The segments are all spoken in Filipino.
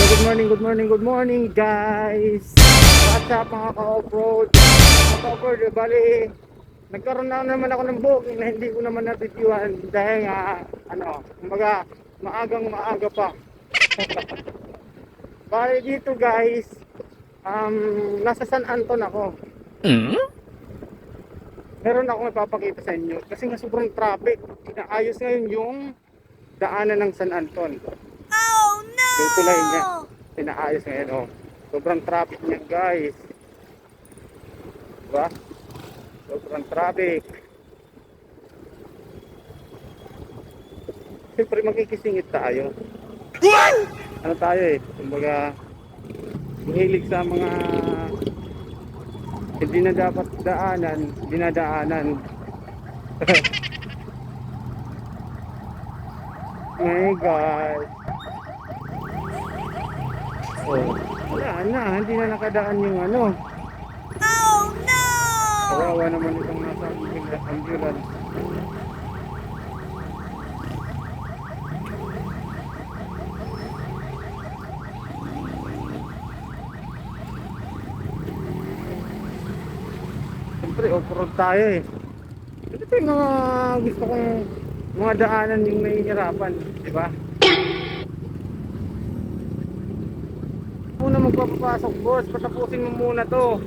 Good morning guys. What's up mga ka-off-road? Mga ka-off-road, bali, nagkaroon na naman ako ng booking na hindi ko naman natitiwan dahil nga, kumbaga, maaga pa. Bali dito guys, nasa San Anton ako. Meron akong ipapakita sa inyo kasi nga sobrang traffic. Inaayos ngayon yung daanan ng San Anton. Oh no! Yung tulay niya, pinaayos ngayon, oh. Sobrang traffic niya guys, diba? Sobrang traffic. Siyempre makikisingit tayo. Ano tayo eh, kumbaga mahilig sa mga hindi na dapat daanan, dinadaanan. My God. Oh, wala na, hindi na nakadaan yung ano. Oh no! Kawawa naman itong nasa ambulance. Siyempre, off-road tayo eh. Ito yung mga gusto kong mga daanan yung nahihirapan, di ba? Muna magpapapasok boss, patapusin mo muna to.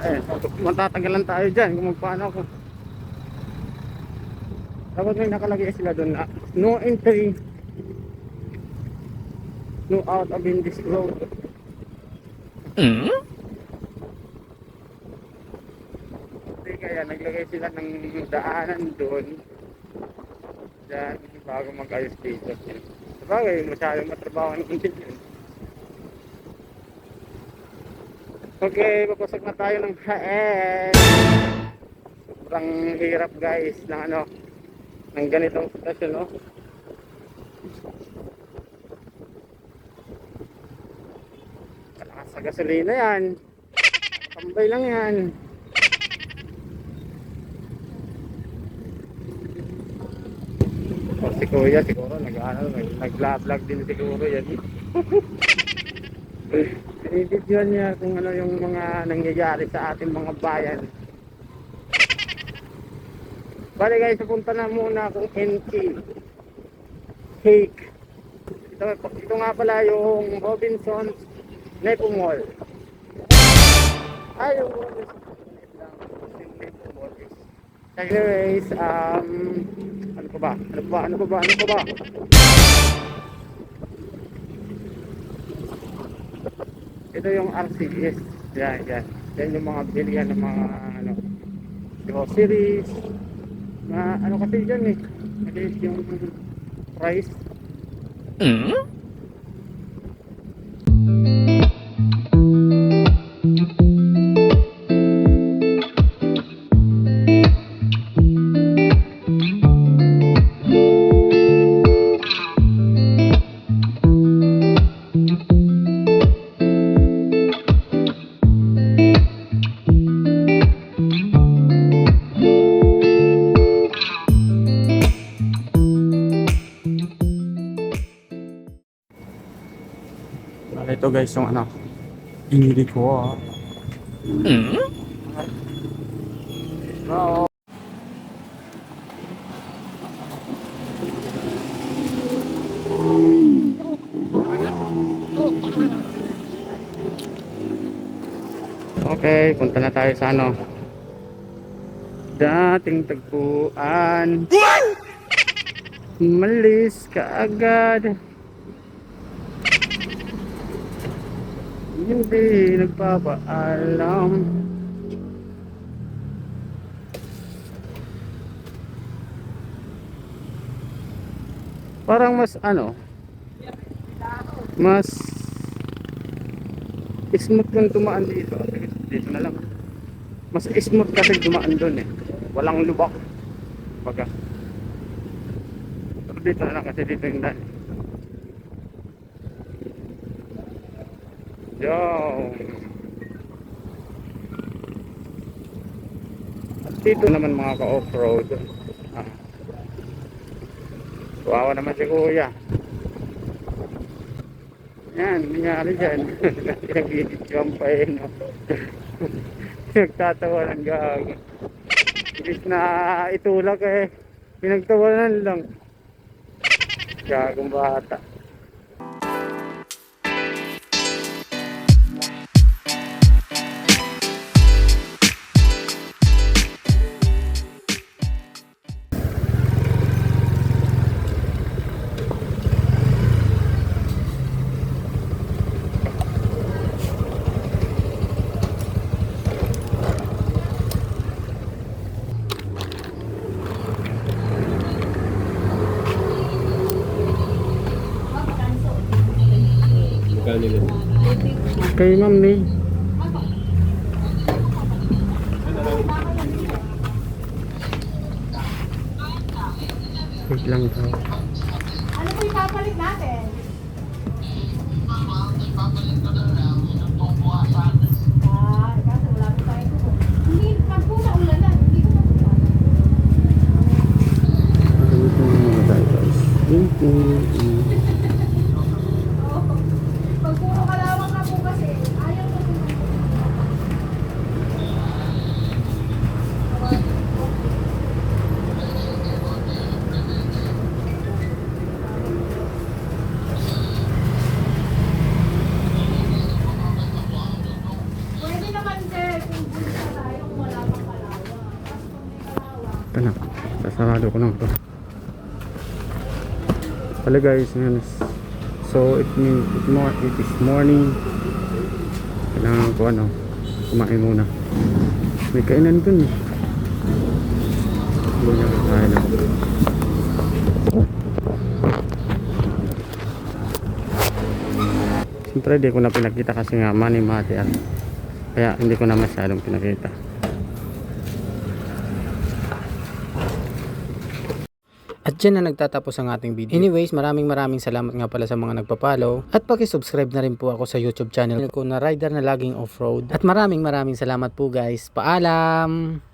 Ay, matatagalan tayo dyan kung magpaano ako. Dapat may nakalagay sila doon na no entry, no out of in this road. Hindi kaya naglagay sila ng daanan doon dyan bago mag-ayos dito. Sabagay, masyadong matrabaho ng content yun. Okay, papasok na tayo ng haen. Sobrang hirap guys ng ng ganitong sitwasyon, no? Kalakas sa gasolina yan. Tambay lang yan. O si Kuya siguro nag-vlog din siguro yan. Binibidyoan niya kung ano yung mga nangyayari sa ating mga bayan. Bale guys, pupunta na muna akong NK Cake. Ito nga pala yung Robinson's Nepo Mall. Ay, yung Nepo Mall is. Anyways, ano pa ba? Ito yung RCS. Yan. Yan yung mga bilihan ng mga groceries. Ano kasi dyan eh. Maliit yung price. Ito guys yung inili ko Oo. Okay, punta na tayo sa dating tagpuan. Malis ka agad. Hindi nagpapaalam. Parang mas mas smooth kung tumaan dito. Dito na lang. Mas smooth kasi dumaan doon eh. Walang lubak. Baga. Pero dito na lang kasi dito yung daan. Yung at dito naman mga ka-off-road. Ah, kawawa naman si kuya. Yan, nangyari dyan. Pinag-video pa eh, no? Nagtatawa ng gag. Imbis na itulak eh, pinagtawanan lang. Gagong bata. Kay Ma'am May. Wait lang daw. Ano po ipapalit natin? Kasi wala po tayo po. Hindi, pag po naulanan, hindi ko na Ganito mga tayo guys. Pag puro kalawang na po kasi, ayaw na po. Pwede naman sir, kung gusto tayo kung wala pang kalawang. Tapos kung may kalawang, Ito na. Sasarado ko lang to. Pala guys, yan. So it is morning. Kailangan ko kumain muna. May kainan dun eh. Hindi niya kakain ako. Siyempre di ko na pinakita kasi nga mani-mati yan. Kaya hindi ko na masyadong pinakita. At dyan na nagtatapos ang ating video. Anyways, maraming salamat nga pala sa mga nagpa-follow. At paki-subscribe na rin po ako sa YouTube channel ko na rider na laging off-road. At maraming salamat po guys. Paalam!